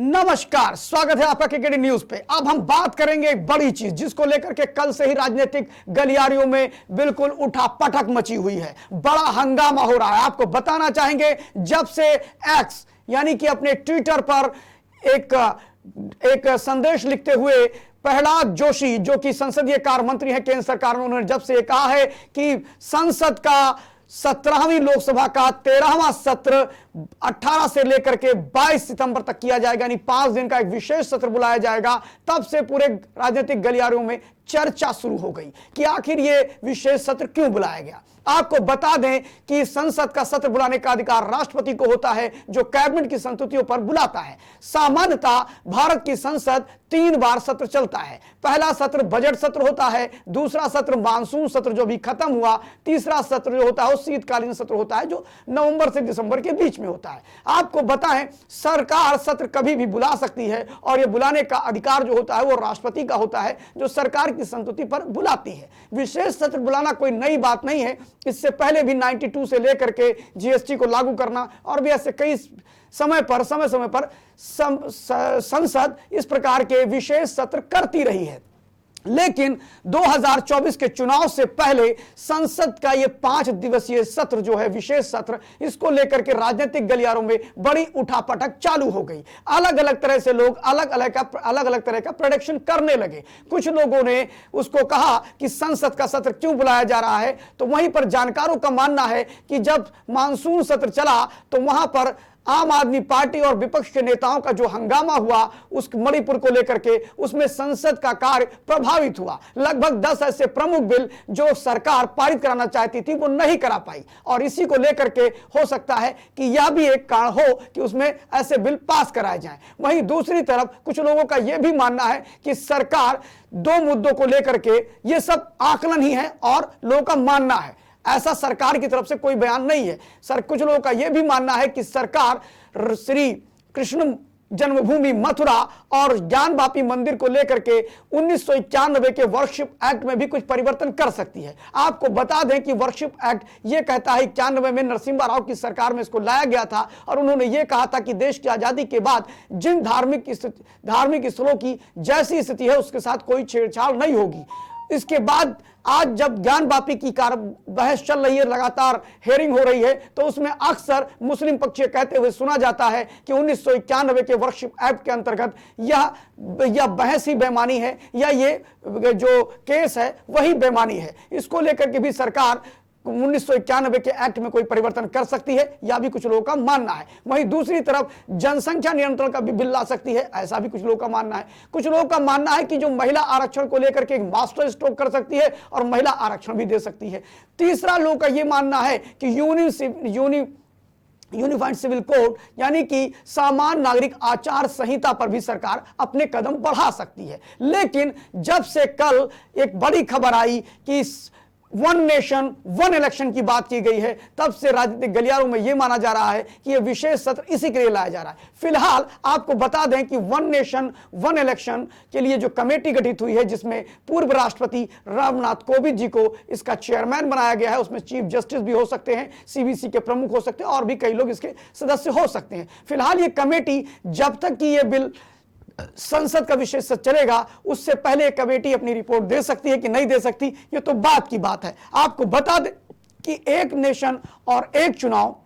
नमस्कार, स्वागत है आपका केकेडी न्यूज पे। अब हम बात करेंगे एक बड़ी चीज जिसको लेकर के कल से ही राजनीतिक गलियारियों में बिल्कुल उठापटक मची हुई है, बड़ा हंगामा हो रहा है। आपको बताना चाहेंगे जब से एक्स यानी कि अपने ट्विटर पर एक संदेश लिखते हुए प्रहलाद जोशी जो कि संसदीय कार्य मंत्री हैं केंद्र सरकार में, उन्होंने जब से ये कहा है कि संसद का 17वीं लोकसभा का 13वां सत्र 18 से लेकर के 22 सितंबर तक किया जाएगा, यानी 5 दिन का एक विशेष सत्र बुलाया जाएगा, तब से पूरे राजनीतिक गलियारों में चर्चा शुरू हो गई कि आखिर ये विशेष सत्र क्यों बुलाया गया। आपको बता दें कि संसद का सत्र बुलाने का अधिकार राष्ट्रपति को होता है जो कैबिनेट की संस्तुतियों पर बुलाता है। सामान्यतः भारत की संसद 3 बार सत्र चलता है। पहला सत्र बजट सत्र होता है, दूसरा सत्र मानसून सत्र जो भी खत्म हुआ, तीसरा सत्र जो होता है वो शीतकालीन सत्र होता है जो नवंबर से दिसंबर के बीच में होता है। आपको बताएं सरकार सत्र कभी भी बुला सकती है और ये बुलाने का अधिकार जो होता है वो राष्ट्रपति का होता है जो सरकार की संस्तुति पर बुलाती है। विशेष सत्र बुलाना कोई नई बात नहीं है, इससे पहले भी 92 से लेकर के जीएसटी को लागू करना और भी ऐसे कई समय समय पर संसद इस प्रकार के विशेष सत्र करती रही है। लेकिन 2024 के चुनाव से पहले संसद का यह 5 दिवसीय सत्र जो है विशेष सत्र, इसको लेकर के राजनीतिक गलियारों में बड़ी उठापटक चालू हो गई। अलग अलग तरह से लोग अलग अलग तरह का प्रेडिक्शन करने लगे। कुछ लोगों ने उसको कहा कि संसद का सत्र क्यों बुलाया जा रहा है, तो वहीं पर जानकारों का मानना है कि जब मानसून सत्र चला तो वहां पर आम आदमी पार्टी और विपक्ष के नेताओं का जो हंगामा हुआ उस मणिपुर को लेकर के, उसमें संसद का कार्य प्रभावित हुआ। लगभग 10 ऐसे प्रमुख बिल जो सरकार पारित कराना चाहती थी वो नहीं करा पाई और इसी को लेकर के हो सकता है कि यह भी एक कारण हो कि उसमें ऐसे बिल पास कराए जाएं। वहीं दूसरी तरफ कुछ लोगों का यह भी मानना है कि सरकार 2 मुद्दों को लेकर के, ये सब आकलन ही है और लोगों का मानना है, ऐसा सरकार की तरफ से कोई बयान नहीं है। कुछ लोगों का यह भी मानना है कि सरकार श्री कृष्ण जन्मभूमि मथुरा और ज्ञानवापी मंदिर को लेकर के 1991 के वर्कशिप एक्ट में भी कुछ परिवर्तन कर सकती है। आपको बता दें कि वर्कशिप एक्ट यह कहता है 91 में नरसिम्हा राव की सरकार में इसको लाया गया था और उन्होंने यह कहा था कि देश की आजादी के बाद जिन धार्मिक स्थलों की जैसी स्थिति है उसके साथ कोई छेड़छाड़ नहीं होगी। इसके बाद आज जब ज्ञानवापी की बहस चल रही है, लगातार हेयरिंग हो रही है, तो उसमें अक्सर मुस्लिम पक्ष कहते हुए सुना जाता है कि 1991 के वर्कशिप एक्ट के अंतर्गत यह बहस ही बेमानी है या ये जो केस है वही बेमानी है। इसको लेकर के भी सरकार 1991 के एक्ट में कोई परिवर्तन कर सकती है, या भी कुछ लोगों का मानना है। वहीं दूसरी तरफ जनसंख्या नियंत्रण का भी बिल ला सकती है, ऐसा भी कुछ लोगों का मानना है। कुछ लोगों का मानना है कि जो महिला आरक्षण को लेकर के एक मास्टर स्ट्रोक कर सकती है और महिला आरक्षण भी दे सकती है। तीसरा लोगों का यह मानना है कि यूनिफाइड सिविल कोड यानी कि सामान्य नागरिक आचार संहिता पर भी सरकार अपने कदम बढ़ा सकती है। लेकिन जब से कल एक बड़ी खबर आई कि 1 नेशन 1 इलेक्शन की बात की गई है, तब से राजनीतिक गलियारों में यह माना जा रहा है कि यह विशेष सत्र इसी के लिए लाया जा रहा है। फिलहाल आपको बता दें कि 1 नेशन 1 इलेक्शन के लिए जो कमेटी गठित हुई है जिसमें पूर्व राष्ट्रपति रामनाथ कोविंद जी को इसका चेयरमैन बनाया गया है, उसमें चीफ जस्टिस भी हो सकते हैं, सीबीसी के प्रमुख हो सकते हैं और भी कई लोग इसके सदस्य हो सकते हैं। फिलहाल ये कमेटी जब तक कि यह बिल संसद का विशेष सत्र चलेगा उससे पहले कमेटी अपनी रिपोर्ट दे सकती है कि नहीं दे सकती, ये तो बात की बात है। आपको बता दें कि 1 नेशन और 1 चुनाव,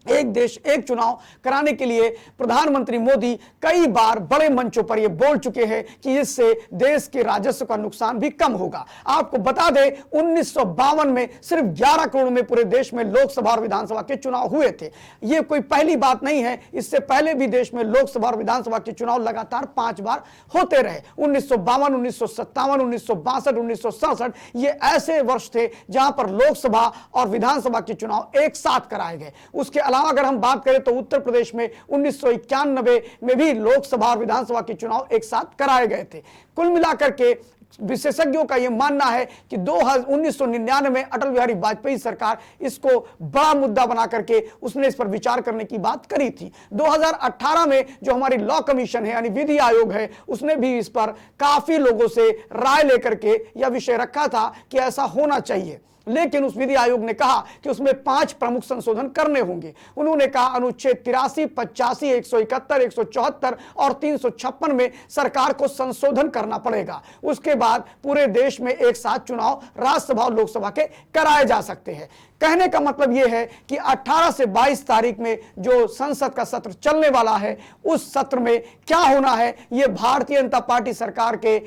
1 देश 1 चुनाव कराने के लिए प्रधानमंत्री मोदी कई बार बड़े मंचों पर यह बोल चुके हैं कि इससे देश के राजस्व का नुकसान भी कम होगा। आपको बता दें 1952 में सिर्फ 11 करोड़ में पूरे देश में लोकसभा और विधानसभा के चुनाव हुए थे। यह कोई पहली बात नहीं है, इससे पहले भी देश में लोकसभा और विधानसभा के चुनाव लगातार 5 बार होते रहे। 1952, 1957, 1962, 1967 ये ऐसे वर्ष थे जहां पर लोकसभा और विधानसभा के चुनाव एक साथ कराए गए। उसके अगर हम बात करें तो उत्तर प्रदेश में 1991 में भी लोकसभा और विधानसभा के चुनाव एक साथ कराए गए थे। कुल मिलाकर के विशेषज्ञों का यह मानना है कि 1999 में अटल बिहारी वाजपेयी सरकार इसको बड़ा मुद्दा बना करके उसने इस पर विचार करने की बात करी थी। 2018 में जो हमारी लॉ कमीशन है यानी विधि आयोग है, उसने भी इस पर काफी लोगों से राय लेकर के यह विषय रखा था कि ऐसा होना चाहिए। लेकिन उस विधि आयोग ने कहा कि उसमें 5 प्रमुख संशोधन करने होंगे। उन्होंने कहा अनुच्छेद 83, 85, 171, 174 और 356 में सरकार को संशोधन करना पड़ेगा। उसके बाद पूरे देश में एक साथ चुनाव राज्यसभा और लोकसभा के कराए जा सकते हैं। कहने का मतलब यह है कि 18 से 22 तारीख में जो संसद का सत्र चलने वाला है, उस सत्र में क्या होना है यह भारतीय जनता पार्टी सरकार के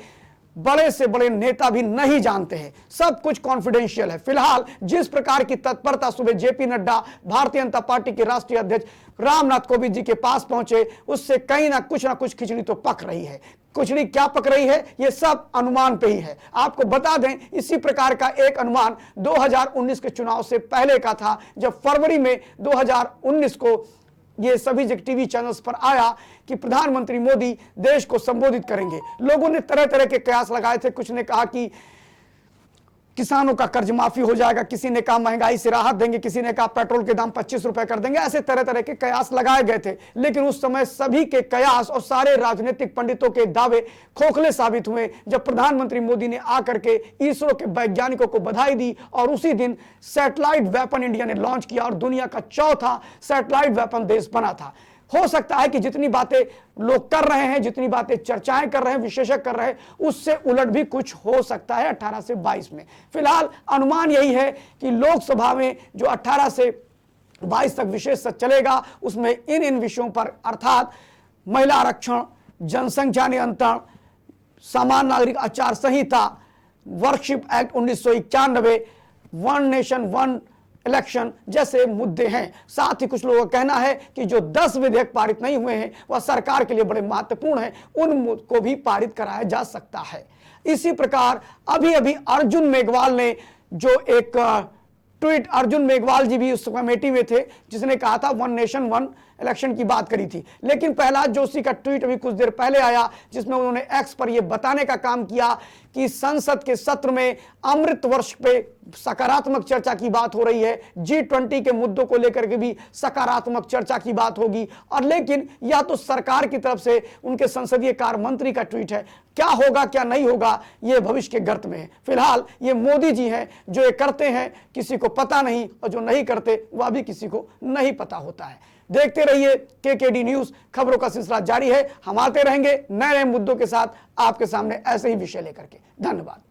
बड़े से बड़े नेता भी नहीं जानते हैं। सब कुछ कॉन्फिडेंशियल है। फिलहाल जिस प्रकार की तत्परता सुबह जेपी नड्डा भारतीय जनता पार्टी के राष्ट्रीय अध्यक्ष रामनाथ कोविंद जी के पास पहुंचे, उससे कहीं ना कुछ खिचड़ी तो पक रही है। खिचड़ी क्या पक रही है ये सब अनुमान पे ही है। आपको बता दें, इसी प्रकार का एक अनुमान 2019 के चुनाव से पहले का था, जब फरवरी में 2019 को ये सभी टीवी चैनल्स पर आया कि प्रधानमंत्री मोदी देश को संबोधित करेंगे। लोगों ने तरह तरह के कयास लगाए थे। कुछ ने कहा कि किसानों का कर्ज माफी हो जाएगा, किसी ने कहा महंगाई से राहत देंगे, किसी ने कहा पेट्रोल के दाम 25 रुपए कर देंगे। ऐसे तरह तरह के कयास लगाए गए थे। लेकिन उस समय सभी के कयास और सारे राजनीतिक पंडितों के दावे खोखले साबित हुए जब प्रधानमंत्री मोदी ने आकर के इसरो के वैज्ञानिकों को बधाई दी और उसी दिन सैटेलाइट वेपन इंडिया ने लॉन्च किया और दुनिया का चौथा सैटेलाइट वेपन देश बना था। हो सकता है कि जितनी बातें लोग कर रहे हैं, जितनी बातें चर्चाएं कर रहे हैं, विशेषज्ञ कर रहे हैं, उससे उलट भी कुछ हो सकता है 18 से 22 में। फिलहाल अनुमान यही है कि लोकसभा में जो 18 से 22 तक विशेष सत्र चलेगा, उसमें इन विषयों पर अर्थात महिला आरक्षण, जनसंख्या नियंत्रण, समान नागरिक आचार संहिता, worship act 1991, one nation one election जैसे मुद्दे हैं। साथ ही कुछ लोगों का कहना है कि जो 10 विधेयक पारित नहीं हुए हैं वह सरकार के लिए बड़े महत्वपूर्ण हैं, उन को भी पारित कराया जा सकता है। इसी प्रकार अभी अभी अर्जुन मेघवाल ने जो एक ट्वीट, अर्जुन मेघवाल जी भी उस कमेटी में थे जिसने कहा था वन नेशन वन इलेक्शन की बात करी थी। लेकिन प्रहलाद जोशी का ट्वीट अभी कुछ देर पहले आया जिसमें उन्होंने एक्स पर यह बताने का काम किया कि संसद के सत्र में अमृत वर्ष पे सकारात्मक चर्चा की बात हो रही है, G20 के मुद्दों को लेकर के भी सकारात्मक चर्चा की बात होगी। और लेकिन यह तो सरकार की तरफ से उनके संसदीय कार्य मंत्री का ट्वीट है, क्या होगा क्या नहीं होगा ये भविष्य के गर्त में है। फिलहाल ये मोदी जी हैं जो ये करते हैं किसी को पता नहीं, और जो नहीं करते वह भी किसी को नहीं पता होता है। देखते रहिए KKD न्यूज, खबरों का सिलसिला जारी है। हम आते रहेंगे नए नए मुद्दों के साथ आपके सामने ऐसे ही विषय लेकर के। धन्यवाद।